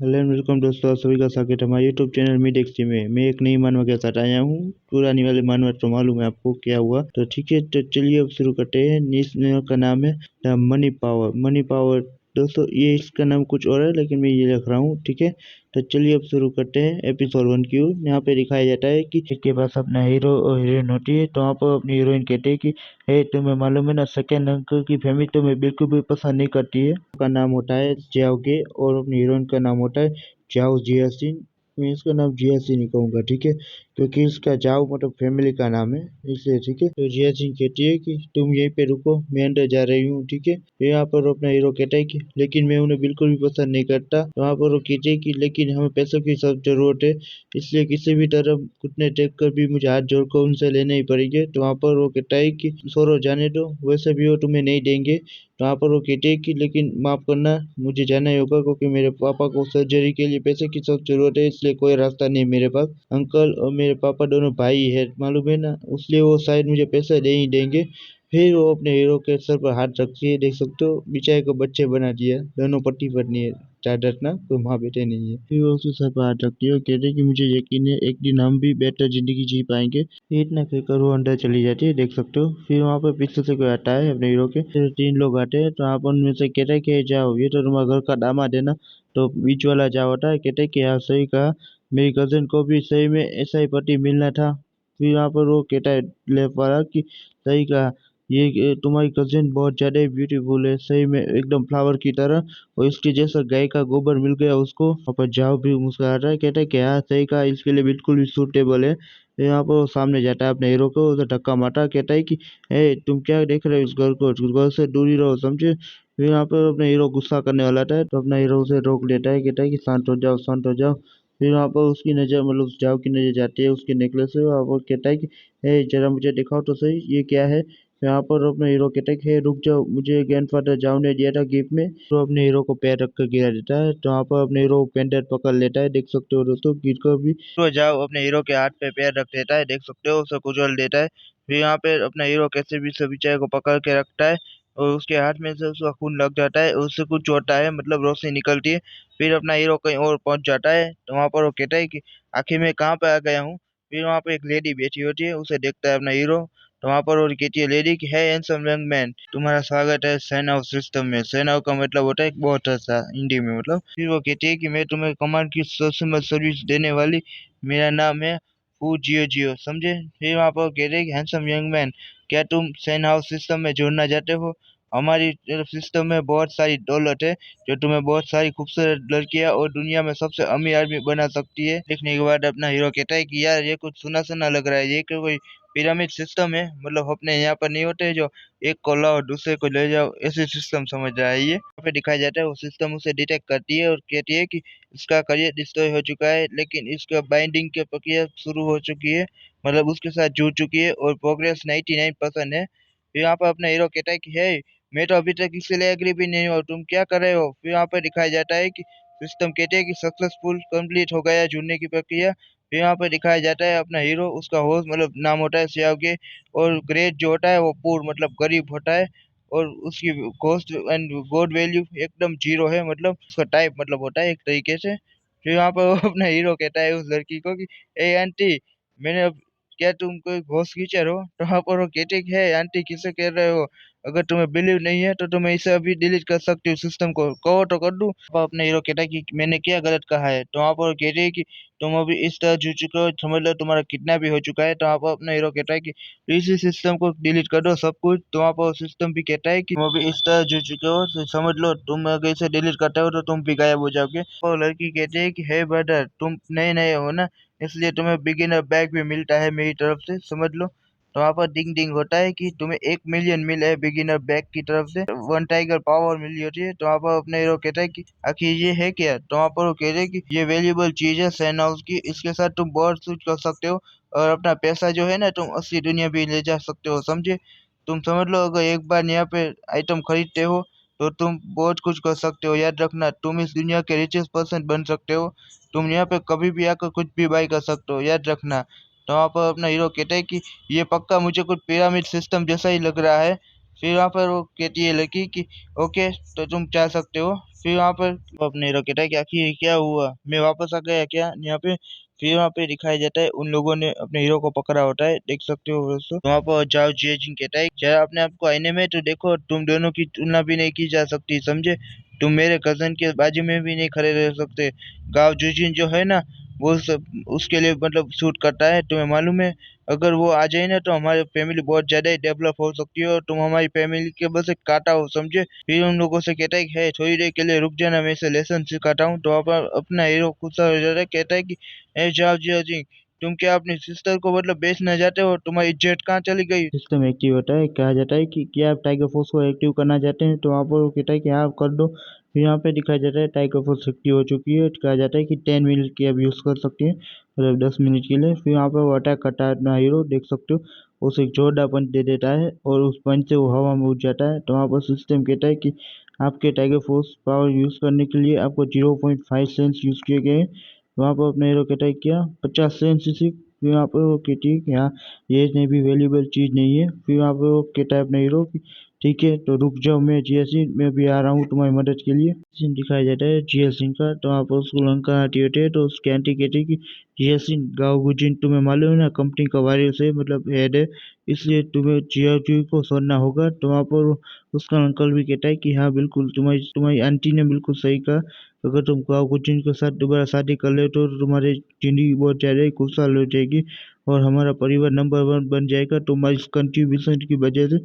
Hello and welcome दोस्तों, आप सभी का स्वागत है हमारे यूट्यूब चैनल मिडेक्सी में। मैं एक नई मानव के साथ आया हूँ। पुरानी वाली मानव तो मालूम है आपको क्या हुआ, तो ठीक है, तो चलिए अब शुरू करते हैं। इस चैनल का नाम है the money power. Money power दोस्तों, ये इसका नाम कुछ और है लेकिन मैं ये लिख रहा हूँ, ठीक है। तो चलिए अब शुरू करते हैं एपिसोड 1 की ओर। यहाँ पे दिखाया जाता है कि इसके पास अपना हीरो और हीरोइन होती है। तो वहाँ पर अपनी हीरोइन कहते हैं कि हे, तुम्हें मालूम है ना, सेकेंड अंकल की फैमिली तुम्हें बिल्कुल भी पसंद नहीं करती है। का नाम होता है जाओगे और अपनी हीरोइन का नाम होता है जाओ जियासिन। मैं इसका नाम जियासिन ही कहूँगा, ठीक है, क्योंकि इसका जाओ मतलब फैमिली का नाम है, इसलिए, ठीक है। तो जियासिन कहती है कि तुम यहीं पे रुको, मैं अंदर जा रही हूँ, ठीक है। तो यहाँ पर अपना हीरो कहता है कि लेकिन मैं उन्हें बिल्कुल भी पसंद नहीं करता। तो वहाँ पर वो कहती है कि लेकिन हमें पैसों की सब जरूरत है, इसलिए किसी भी तरह घुटने टेक कर भी मुझे हाथ जोड़कर उनसे लेने ही पड़ेंगे। तो वहाँ पर वो कहता है कि छोड़ो, जाने दो, वैसे भी वो तुम्हें नहीं देंगे। तो वहाँ पर वो कहते हैं कि लेकिन माफ करना, मुझे जाना ही होगा क्योंकि मेरे पापा को सर्जरी के लिए पैसे की सख्त जरूरत है, इसलिए कोई रास्ता नहीं मेरे पास। अंकल और मेरे पापा दोनों भाई है, मालूम है ना, इसलिए वो शायद मुझे पैसे दे ही देंगे। फिर वो अपने हीरो के सर पर हाथ रखती है, देख सकते हो, बेचारे को बच्चे बना दिया, दोनों पति पत्नी है। ज्यादा डरना, कोई माँ बेटे नहीं है। फिर वो उसके सर पर हाथ रखती है और कहते हैं कि मुझे यकीन है एक दिन हम भी बेहतर जिंदगी जी पाएंगे। इतना कहकर वो अंदर चली जाती है, देख सकते हो। फिर वहाँ पर पीछे से कोई आता है अपने हीरो के, फिर 3 लोग आते हैं। तो आप उनमें से कहता है कि जाओ, ये तो तुम्हारा घर का दामाद है ना। तो बीच वाला जाओ होता है, कहते हैं कि हाँ सही कहा, मेरी कजिन को भी सही में ऐसा ही पति मिलना था। फिर यहाँ पर वो कहता है लेफ्ट वाला कि सही कहा, ये तुम्हारी कजिन बहुत ज्यादा ही ब्यूटीफुल है, सही में एकदम फ्लावर की तरह, और इसके जैसा गाय का गोबर मिल गया उसको। वहाँ पर जाओ भी मुस्कुरा रहा है, कहता है कि हाँ सही कहा, इसके लिए बिल्कुल भी सूटेबल है। यहाँ पर वो सामने जाता है अपने हीरो को, उसे धक्का मारता, कहता है कि ए तुम क्या देख रहे हो इस घर को, इस घर से दूरी रहो, समझे। फिर यहाँ पर अपना हीरो गुस्सा करने वाला था, तो अपना हीरो उसे रोक लेता है, कहता है कि शांत हो जाओ, शांत हो जाओ। फिर वहाँ पर उसकी नज़र, मतलब उस जाओ की नज़र जाती है उसके नेकलेस से, और वो कहता है कि ए जरा मुझे दिखाओ तो सही, ये क्या है। यहाँ पर अपने हीरो कहता है कि "हे, रुक जाओ, मुझे ग्रैंडफादर जाओ ने दिया था गिफ्ट में।" तो अपने हीरो को पैर रख कर गिरा देता है। तो वहाँ पर अपने हीरो पेंडेंट पकड़ लेता है, देख सकते हो दोस्तों, गिर कर भी तो जाओ अपने हीरो के हाथ पे पैर रख देता है, देख सकते हो, उसे कुचल देता है। फिर यहाँ पे अपना हीरो कैसे भी उस बेचारे को पकड़ के रखता है, और उसके हाथ में से उसका खून लग जाता है, उससे कुछ होता है, मतलब रोशनी निकलती है। फिर अपना हीरो कहीं और पहुंच जाता है। तो वहां पर वो कहता है कि आखिर मैं कहाँ पे आ गया हूँ। फिर वहां पर एक लेडी बैठी होती है, उसे देखता है अपना हीरो। तो वहां पर वो कहती है लेडी कि है हैंडसम यंग मैन, तुम्हारा स्वागत है सेना सिस्टम में। सेना का मतलब होता है बहुत अच्छा हिंदी में, मतलब। फिर वो कहती है कि मैं तुम्हें कमांड की सबसे सर्विस देने वाली, मेरा नाम है फू जियो जियो, समझे। फिर वहां पर कहते हैं कि हैंडसम यंग मैन, क्या तुम सैन हाउस सिस्टम में जुड़ना चाहते हो। हमारी सिस्टम में बहुत सारी दौलत है जो तुम्हें बहुत सारी खूबसूरत लड़कियां और दुनिया में सबसे अमीर आदमी बना सकती है। देखने के बाद अपना हीरो कहता है कि यार ये कुछ सुना सुना लग रहा है, ये क्यों कोई पिरामिड सिस्टम है, मतलब अपने यहाँ पर नहीं होते जो एक को लाओ दूसरे को ले जाओ, ऐसे सिस्टम समझ रहा है ये। यहाँ पे दिखाया जाता है वो सिस्टम उसे डिटेक्ट करती है और कहती है कि इसका करियर डिस्ट्रॉय हो चुका है, लेकिन इसका बाइंडिंग की प्रक्रिया शुरू हो चुकी है, मतलब उसके साथ जुड़ चुकी है और प्रोग्रेस 99% है। फिर यहाँ पर अपना हीरो कहता है कि है, मैं तो अभी तक इसके लिए एग्री भी नहीं हुआ, तुम क्या कर रहे हो। फिर यहाँ पर दिखाया जाता है कि सिस्टम कहते हैं कि सक्सेसफुल कंप्लीट हो गया है जुड़ने की प्रक्रिया। फिर यहाँ पे दिखाया जाता है अपना हीरो, उसका होस्ट मतलब नाम होता है सियाओगे, और ग्रेट जो होता है वो पूर मतलब गरीब होता है, और उसकी कॉस्ट एंड गॉड वैल्यू एकदम जीरो है, मतलब उसका टाइप मतलब होता है एक तरीके से। फिर यहाँ पर वो अपना हीरो कहता है उस लड़की को कि ए आंटी, मैंने अब, क्या तुम कोई घोस्ट कीचर हो। तो वहाँ पर वो कहते कि है आंटी किसे कह रहे हो, अगर तुम्हें बिलीव नहीं है तो तुम्हें इसे अभी डिलीट कर सकती हो सिस्टम को, कहो तो कर दूं। अब अपने हीरो कहता है कि मैंने क्या गलत कहा है। तो वहाँ पर वो कहते हैं कि तुम अभी इस तरह जुड़ चुके हो, समझ लो तुम्हारा कितना भी हो चुका है। तो वहाँ पर अपना हीरो कहता है कि इसी सिस्टम को डिलीट कर दो सब कुछ। तो वहाँ पर सिस्टम भी कहता है कि तुम अभी इस तरह जुड़ चुके हो, तो समझ लो तुम अगर इसे डिलीट करते हो तो तुम भी गायब हो जाओगे। और लड़की कहती है कि हे ब्रदर, तुम नए नए हो ना, इसलिए तुम्हें बिगिनर बैग भी मिलता है मेरी तरफ से, समझ लो। तो वहाँ पर डिंग डिंग होता है कि तुम्हें 1 मिलियन मिले है बिगिनर बैग की तरफ से, वन टाइगर पावर मिली होती है। तो वहाँ पर अपने हीरो कहता है कि आखिर ये है क्या। तो वहाँ पर वो कह रहे हैं कि ये वैल्यूएबल चीज है सैन हाउस की, इसके साथ तुम बहुत कुछ कर सकते हो, और अपना पैसा जो है ना तुम असली दुनिया भी ले जा सकते हो, समझे। तुम समझ लो अगर एक बार यहाँ पे आइटम खरीदते हो तो तुम बहुत कुछ कर सकते हो, याद रखना तुम इस दुनिया के रिचेस्ट पर्सन बन सकते हो। तुम यहाँ पे कभी भी आकर कुछ भी बाई कर सकते हो, याद रखना। तो वहाँ पर अपना हीरो कहता है कि ये पक्का मुझे कुछ पिरामिड सिस्टम जैसा ही लग रहा है, फिर वहाँ पर वो कहती है लड़की कि ओके तो तुम जा सकते हो। फिर वहाँ पर वो अपने हीरो कहता है कि आखिर ये क्या हुआ, मैं वापस आ गया क्या यहाँ पे। फिर वहाँ पे दिखाया जाता है उन लोगों ने अपने हीरो को पकड़ा होता है, देख सकते हो दोस्तों। तो वहाँ पर जाओ जियाजिंग कहता है जरा अपने आप को आईने में तो देखो, तुम दोनों की तुलना भी नहीं की जा सकती समझे, तुम मेरे कजन के बाजू में भी नहीं खड़े रह सकते। गाँव जुजिन जो है ना वो सब उसके लिए मतलब सूट करता है, तुम्हें मालूम है। अगर वो आ जाए ना तो हमारी फैमिली बहुत ज्यादा ही डेवलप हो सकती है और तुम हमारी फैमिली के बस एक कांटा हो समझे। फिर उन लोगों से कहता है कि है थोड़ी देर के लिए रुक जाना, मैं इसे लेसन सिखाता हूँ। तो अपना हीरो गुस्सा हो जाता है, कहता है कि ए जाओ जिया जी, तुम क्या अपनी सिस्टर को मतलब बेचना चाहते हो, तुम्हारी जेट कहाँ चली गई। सिस्टम एक्टिव होता है, कहा जाता है कि क्या आप टाइगर फोर्स को एक्टिव करना चाहते हैं, तो वहाँ पर वो कहता है कि हाँ आप कर दो। फिर यहाँ पे दिखाया जाता है टाइगर फोर्स एक्टिव हो चुकी है, कहा जाता है कि 10 मिनट की अब यूज़ कर सकती है, मतलब 10 मिनट के लिए। फिर वहाँ पर वो अटैक करता है अपना हीरो, देख सकते हो उसे एक जोरदार पंच दे देता है और उस पंच से वो हवा में उड़ जाता है। तो वहाँ पर सिस्टम कहता है कि आपके टाइगर फोर्स पावर यूज़ करने के लिए आपको 0.5 सेंस यूज़ किए गए हैं। वहाँ पर अपना हीरो कहता है क्या 50 सेंस ही सिर्फ। फिर वहाँ पर वो कहती है कि हाँ ये इतनी भी वैल्यूबल चीज़ नहीं है। फिर वहाँ पर वो कहता है अपना हीरो कि ठीक है तो रुक जाओ, मैं जिया सिंह मैं भी आ रहा हूँ तुम्हारी मदद के लिए। सीन दिखाया जाता है जिया सिंह का, तो वहाँ पर उसको लंका आती होती है। तो उसकी आंटी कहती है कि जिया सिंह गाँव गुजिन तुम्हें मालूम है ना कंपनी का वायरस है मतलब हेड है, इसलिए तुम्हें जिया जी को छोड़ना होगा। तो वहाँ पर उसका अंकल भी कहता है कि हाँ बिल्कुल तुम्हारी तुम्हारी आंटी ने बिल्कुल सही कहा, अगर तुम गाँव गुजिन के साथ दोबारा शादी कर ले तो तुम्हारी जिंदगी बहुत ज़्यादा ही खुशहाल हो जाएगी और हमारा परिवार नंबर 1 बन जाएगा तुम्हारी इस कंट्रीब्यूशन की वजह से।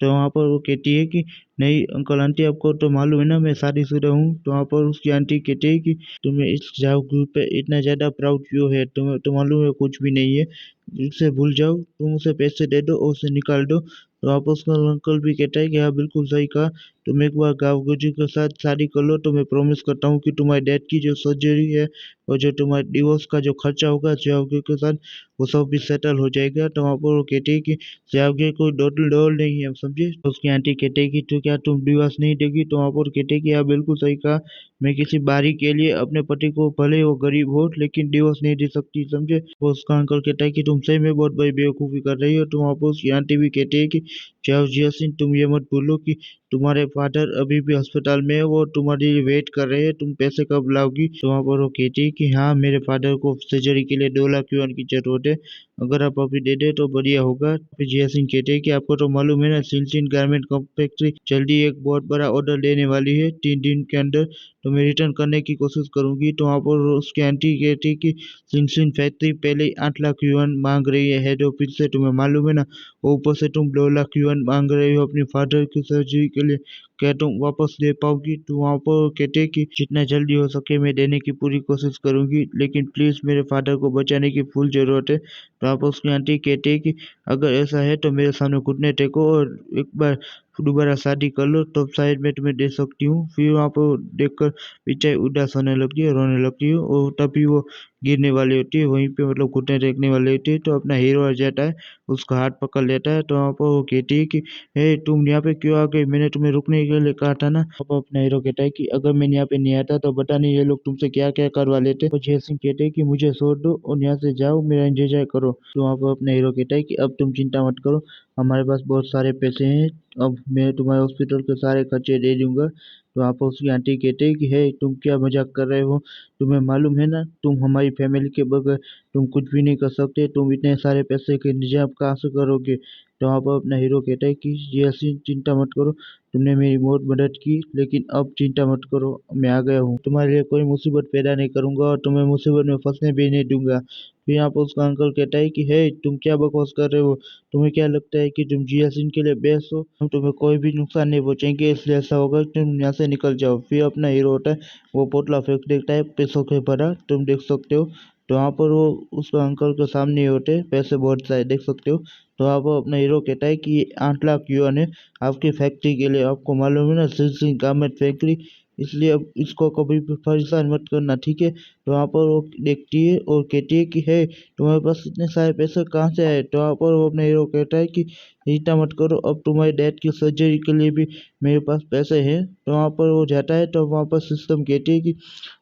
तो वहाँ पर वो कहती है कि नहीं अंकल आंटी आपको तो मालूम है ना मैं शादीशुदा हूँ। तो वहाँ पर उसकी आंटी कहती है कि तुम्हें इस जाओ ग्रुप पे इतना ज़्यादा प्राउड क्यों है, तुम्हें तो मालूम है कुछ भी नहीं है, उसे भूल जाओ, तुम उसे पैसे दे दो और उसे निकाल दो। तो वहाँ पर उसका अंकल भी कहता है कि हाँ बिल्कुल सही कहा, तुम एक बार गाँव गुजू के साथ शादी कर लो तो मैं प्रॉमिस करता हूँ कि तुम्हारे डैड की जो सर्जरी है और जो तुम्हारे डिवोर्स का जो खर्चा होगा जाओगे के साथ वो सब भी सेटल हो जाएगा। तो वहाँ पर वो कहती है कि जाओगे कोई डोल डोल नहीं है समझे। तो उसकी आंटी कहते हैं कि तो क्या तुम डिवोर्स नहीं देगी। तो वहाँ पर कहते हैं कि हाँ बिल्कुल सही कहा, मैं किसी बारी के लिए अपने पति को भले वो गरीब हो लेकिन डिवोर्स नहीं दे सकती समझे। वो उसका अंकल कहता है कि तुम सही में बहुत बड़ी बेवकूफ़ी कर रही हो। तो वहाँ पर उसकी आंटी भी कहती है कि जाओ जिया सिंह तुम ये मत भूलो कि तुम्हारे फादर अभी भी अस्पताल में है, वो तुम्हारे लिए वेट कर रहे हैं, तुम पैसे कब लाओगी। तो वहाँ पर वो कहती है कि हाँ मेरे फादर को सर्जरी के लिए 2 लाख युआन की जरूरत है, अगर आप अभी दे दे तो बढ़िया होगा। फिर जिया सिंह कहते हैं कि आपको तो मालूम है ना सिंचिन गारमेंट फैक्ट्री जल्दी एक बहुत बड़ा ऑर्डर देने वाली है 3 दिन के अंदर, तो मैं रिटर्न करने की कोशिश करूंगी। तो वहाँ पर उसकी आंटी कहती है कि सिंचिन फैक्ट्री पहले ही 8 लाख युआन मांग रही है हेड ऑफिस से, तुम्हें मालूम है ना, और ऊपर से तुम 2 लाख युआन मांग रहे हो अपने फादर की सर्जरी के लिए, क्या तुम वापस दे पाओगी। तो वहाँ पर कहते हैं कि जितना जल्दी हो सके मैं देने की पूरी कोशिश करूंगी, लेकिन प्लीज मेरे फादर को बचाने की फुल जरूरत है। तो आप उसकी आंटी कहते हैं कि अगर ऐसा है तो मेरे सामने घुटने टेको और एक बार दोबारा शादी कर लो तब शायद मैं तुम्हें दे सकती हूँ। फिर वहाँ पर देखकर पिचाई उदास होने लगती है, रोने लगती है और तभी वो गिरने वाली होती है वहीं पे, मतलब घुटने टेकने वाली होती है। तो अपना हीरो आ जाता है, उसका हाथ पकड़ लेता है। तो वहाँ पर वो कहती है कि हे तुम यहाँ पे क्यों आ गई, मैंने तुम्हें रुकने के लिए कहा था ना। अब अपना हीरो कहता है कि अगर मैं यहाँ पे नहीं आता तो पता नहीं ये लोग तुमसे क्या क्या करवा लेते। तो जय सिंह कहते हैं कि मुझे छोड़ दो और यहाँ से जाओ, मेरा इंतजार करो। तो वहाँ पर अपना हीरो कहता है कि अब तुम चिंता मत करो, हमारे पास बहुत सारे पैसे हैं, अब मैं तुम्हारे हॉस्पिटल के सारे खर्चे दे दूंगा। तो वहाँ पर उसकी आंटी कहते हैं कि हे तुम क्या मजाक कर रहे हो, तुम्हें मालूम है ना तुम हमारी फैमिली के बगैर तुम कुछ भी नहीं कर सकते, तुम इतने सारे पैसे के इंतजाम कहाँ से करोगे। तो वहाँ पर अपना हीरो कहता है कि यासीन चिंता मत करो, तुमने मेरी बहुत मदद की लेकिन अब चिंता मत करो, मैं आ गया हूँ, तुम्हारे लिए कोई मुसीबत पैदा नहीं करूंगा और तुम्हें मुसीबत में फंसने भी नहीं दूंगा। फिर यहाँ पर उसका अंकल कहता है कि हे तुम क्या बकवास कर रहे हो, तुम्हें क्या लगता है कि तुम जिया सिंह के लिए बेस्ट हो, हम तुम्हें कोई भी नुकसान नहीं पहुंचाएंगे, इसलिए ऐसा होगा कि तुम यहाँ से निकल जाओ। फिर अपना हीरो होता है वो पोटला फेंक देता है पैसों के भरा, तुम देख सकते हो। तो वहाँ पर वो उसका अंकल के सामने ही होते पैसे बहुत सारे, देख सकते हो। तो आप अपना हीरो कहता है कि ये 8 लाख युआन है आपकी फैक्ट्री के लिए, आपको मालूम है ना सिंह गारमेंट फैक्ट्री, इसलिए अब इसको कभी भी परेशान मत करना ठीक है। तो वहाँ पर वो देखती है और कहती है कि है तुम्हारे पास इतने सारे पैसे कहाँ से आए। तो वहाँ पर वो अपने हीरो कहता है कि चिंता मत करो, अब तुम्हारी डैड की सर्जरी के लिए भी मेरे पास पैसे हैं। तो वहाँ पर वो जाता है, तो वहाँ पर सिस्टम कहती है कि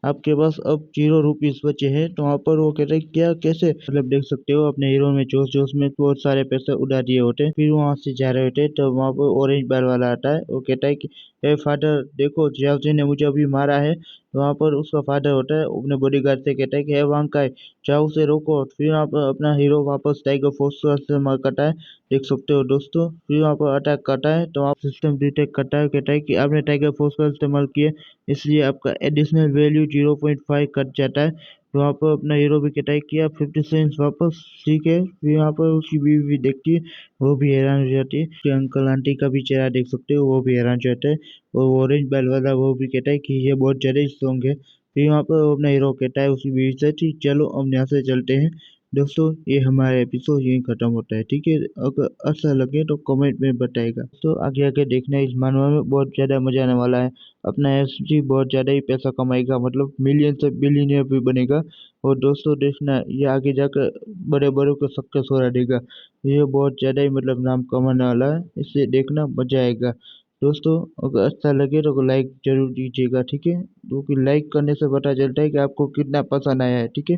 आपके पास अब 0 रुपीज़ बचे हैं। तो वहाँ पर वो कहते हैं क्या कैसे, मतलब देख सकते हो अपने हीरो में जोश जोश में बहुत सारे पैसे उड़ा दिए होते हैं। फिर वहाँ से जा रहे होते हैं, तो वहाँ पर ऑरेंज बाल वाला आता है। वो कहता है कि ए फादर देखो, जियाउजी ने मुझे अभी मारा है। तो वहाँ पर उसका फादर होता है, अपने बॉडीगार्ड से कहता है कि हे वांकाई, जाओ उसे रोको। फिर वहाँ पर अपना हीरो वापस टाइगर फोर्स से मार करता है, देख सकते हो दोस्तों। फिर वहाँ पर अटैक करता है, तो आप सिस्टम डिटेक्ट करता है, कहता है कि आपने टाइगर फोर्स का इस्तेमाल किया, इसलिए आपका एडिशनल वैल्यू 0.5 कट जाता है। तो वहाँ पर अपना हीरो भी कहता है कि आप 50 सेंट्स वापस, ठीक है। फिर यहाँ पर उसकी बीवी भी देखती है, वो भी हैरान हो जाती है। फिर अंकल आंटी का भी चेहरा देख सकते हो, वो भी हैरान हो जाता है। और ऑरेंज बैल वाला वो भी कहता है कि ये बहुत ज़्यादा स्ट्रॉन्ग है। फिर वहाँ पर अपना हीरो कहता है उसकी बीवी से, ठीक चलो हम यहाँ से चलते हैं। दोस्तों ये हमारा एपिसोड यहीं खत्म होता है, ठीक है। अगर अच्छा लगे तो कमेंट में बताएगा। तो आगे आगे देखना, इस मानवा में बहुत ज़्यादा मजा आने वाला है। अपना एसजी बहुत ज़्यादा ही पैसा कमाएगा, मतलब मिलियन से बिलियनियर भी बनेगा। और दोस्तों देखना, ये आगे जाकर बड़े बड़ों को सक्सेस हो देगा। ये बहुत ज़्यादा ही मतलब नाम कमाने वाला है, इससे देखना मजा आएगा। दोस्तों अगर अच्छा लगे तो लाइक जरूर दीजिएगा, ठीक है, क्योंकि लाइक करने से पता चलता है कि आपको कितना पसंद आया है, ठीक है।